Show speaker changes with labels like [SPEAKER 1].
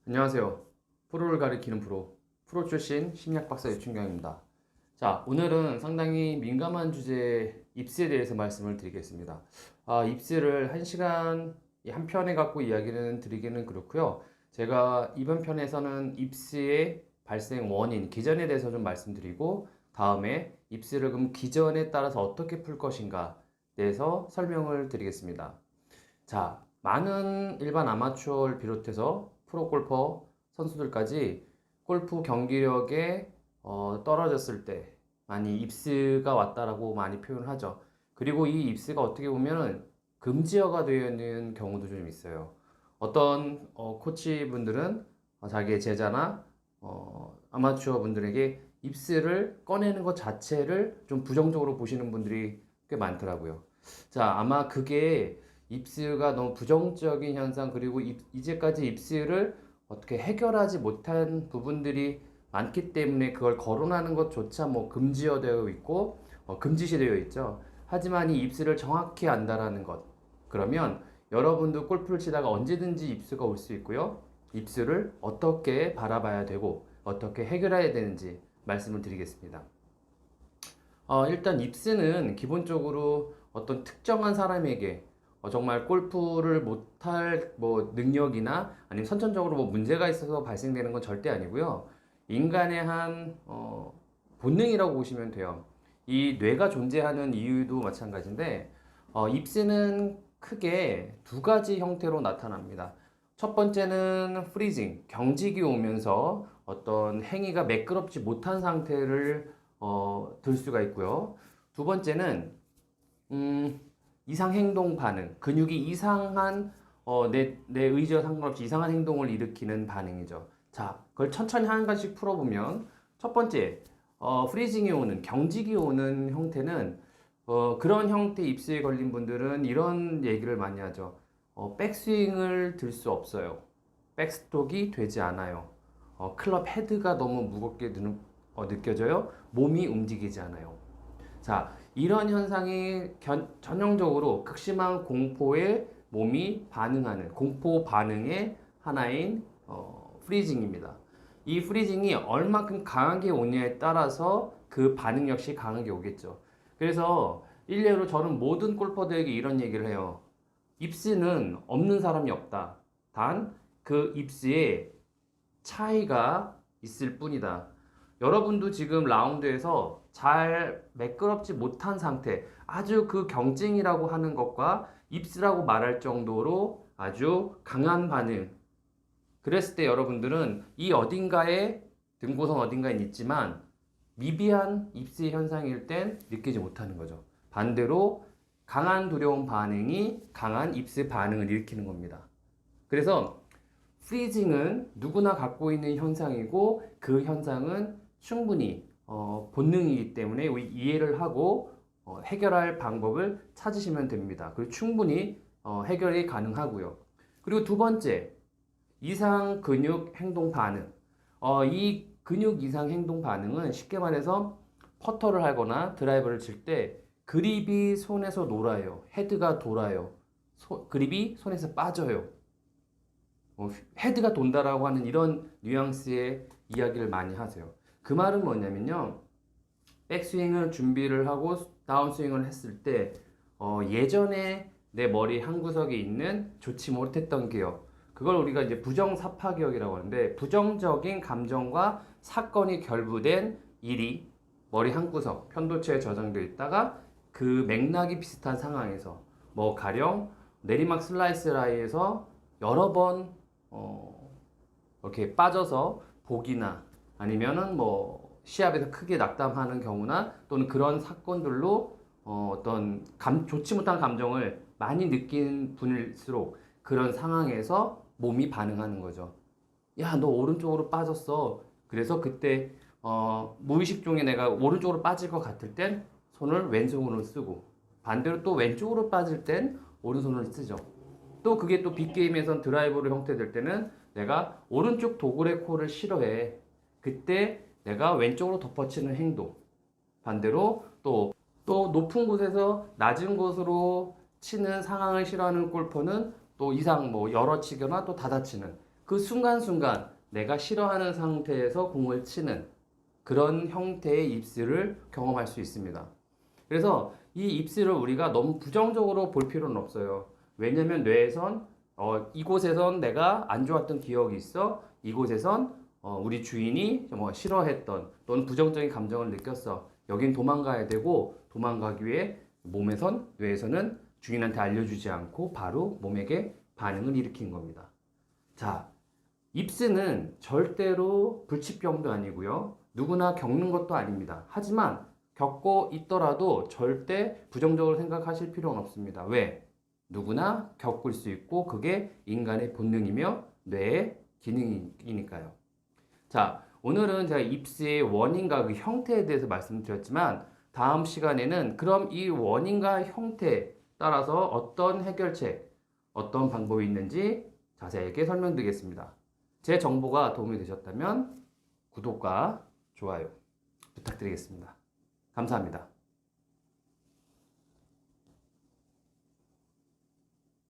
[SPEAKER 1] 안녕하세요. 프로를 가리키는 프로 출신 심리학 박사 유춘경입니다. 자, 오늘은 상당히 민감한 주제 입시에 대해서 말씀을 드리겠습니다. 입시를 한 시간 한 편에 갖고 이야기를 드리기는 그렇고요. 제가 이번 편에서는 입시의 발생 원인, 기전에 대해서 좀 말씀드리고 다음에 입시를 그럼 기전에 따라서 어떻게 풀 것인가 대해서 설명을 드리겠습니다. 자, 많은 일반 아마추어를 비롯해서 프로 골퍼 선수들까지 골프 경기력에 떨어졌을 때 많이 입스가 왔다라고 많이 표현을 하죠. 그리고 이 입스가 어떻게 보면은 금지어가 되어 있는 경우도 좀 있어요. 어떤 코치분들은 자기의 제자나 아마추어 분들에게 입스를 꺼내는 것 자체를 좀 부정적으로 보시는 분들이 꽤 많더라고요. 자, 아마 그게 입스가 너무 부정적인 현상, 그리고 이제까지 입스를 어떻게 해결하지 못한 부분들이 많기 때문에 그걸 거론하는 것조차 뭐 금지어되어 있고 금지시되어 있죠. 하지만 이 입스를 정확히 안다라는 것, 그러면 여러분도 골프를 치다가 언제든지 입스가 올 수 있고요. 입스를 어떻게 바라봐야 되고 어떻게 해결해야 되는지 말씀을 드리겠습니다. 일단 입스는 기본적으로 어떤 특정한 사람에게 정말 골프를 못할 뭐 능력이나 아니면 선천적으로 뭐 문제가 있어서 발생되는 건 절대 아니고요. 인간의 한 본능이라고 보시면 돼요. 이 뇌가 존재하는 이유도 마찬가지인데 입스는 크게 두 가지 형태로 나타납니다. 첫 번째는 프리징, 경직이 오면서 어떤 행위가 매끄럽지 못한 상태를 들 수가 있고요. 두 번째는 이상 행동 반응, 근육이 이상한 내 의지와 상관없이 이상한 행동을 일으키는 반응이죠. 자, 그걸 천천히 한 가지씩 풀어보면 첫 번째, 프리징이 오는, 경직이 오는 형태는 그런 형태 입수에 걸린 분들은 이런 얘기를 많이 하죠. 백스윙을 들 수 없어요. 백스톡이 되지 않아요. 클럽 헤드가 너무 무겁게 느껴져요. 몸이 움직이지 않아요. 자, 이런 현상이 전형적으로 극심한 공포에 몸이 반응하는 공포 반응의 하나인 프리징입니다. 이 프리징이 얼마큼 강하게 오냐에 따라서 그 반응 역시 강하게 오겠죠. 그래서 일례로 저는 모든 골퍼들에게 이런 얘기를 해요. 입스는 없는 사람이 없다. 단 그 입스에 차이가 있을 뿐이다. 여러분도 지금 라운드에서 잘 매끄럽지 못한 상태, 아주 그 경쟁이라고 하는 것과 입스라고 말할 정도로 아주 강한 반응. 그랬을 때 여러분들은 이 어딘가에, 등고선 어딘가에 있지만 미비한 입스의 현상일 땐 느끼지 못하는 거죠. 반대로 강한 두려움 반응이 강한 입스 반응을 일으키는 겁니다. 그래서 프리징은 누구나 갖고 있는 현상이고 그 현상은 충분히 본능이기 때문에 이해를 하고 해결할 방법을 찾으시면 됩니다. 그리고 충분히 해결이 가능하고요. 그리고 두 번째, 이상 근육 행동 반응. 이 근육 이상 행동 반응은 쉽게 말해서 퍼터를 하거나 드라이버를 칠 때 그립이 손에서 놀아요. 헤드가 돌아요. 그립이 손에서 빠져요. 헤드가 돈다라고 하는 이런 뉘앙스의 이야기를 많이 하세요. 그 말은 뭐냐면요. 백스윙을 준비를 하고 다운스윙을 했을 때 예전에 내 머리 한 구석에 있는 좋지 못했던 기억, 그걸 우리가 이제 부정사파 기억이라고 하는데, 부정적인 감정과 사건이 결부된 일이 머리 한 구석 편도체에 저장되어 있다가 그 맥락이 비슷한 상황에서 뭐 가령 내리막 슬라이스 라인에서 여러 번 이렇게 빠져서 복이나 아니면은 뭐 시합에서 크게 낙담하는 경우나 또는 그런 사건들로 어떤 좋지 못한 감정을 많이 느낀 분일수록 그런 상황에서 몸이 반응하는 거죠. 야, 너 오른쪽으로 빠졌어. 그래서 그때 무의식 중에 내가 오른쪽으로 빠질 것 같을 땐 손을 왼손으로 쓰고, 반대로 또 왼쪽으로 빠질 땐 오른손을 쓰죠. 또 그게 또 빅게임에선 드라이버로 형태될 때는 내가 오른쪽 도그레 콜을 싫어해. 그때 내가 왼쪽으로 덮어치는 행동. 반대로 또 높은 곳에서 낮은 곳으로 치는 상황을 싫어하는 골퍼는 또 이상 뭐 열어 치거나 또 닫아 치는 그 순간순간 내가 싫어하는 상태에서 공을 치는 그런 형태의 입술을 경험할 수 있습니다. 그래서 이 입술을 우리가 너무 부정적으로 볼 필요는 없어요. 왜냐면 뇌에선 이곳에선 내가 안 좋았던 기억이 있어. 이곳에선 우리 주인이 뭐 싫어했던 또는 부정적인 감정을 느꼈어. 여긴 도망가야 되고 도망가기 위해 몸에선 뇌에서는 주인한테 알려주지 않고 바로 몸에게 반응을 일으킨 겁니다. 자, 입스는 절대로 불치병도 아니고요. 누구나 겪는 것도 아닙니다. 하지만 겪고 있더라도 절대 부정적으로 생각하실 필요는 없습니다. 왜? 누구나 겪을 수 있고 그게 인간의 본능이며 뇌의 기능이니까요. 자, 오늘은 제가 입스의 원인과 그 형태에 대해서 말씀드렸지만 다음 시간에는 그럼 이 원인과 형태에 따라서 어떤 해결책, 어떤 방법이 있는지 자세하게 설명드리겠습니다. 제 정보가 도움이 되셨다면 구독과 좋아요 부탁드리겠습니다. 감사합니다.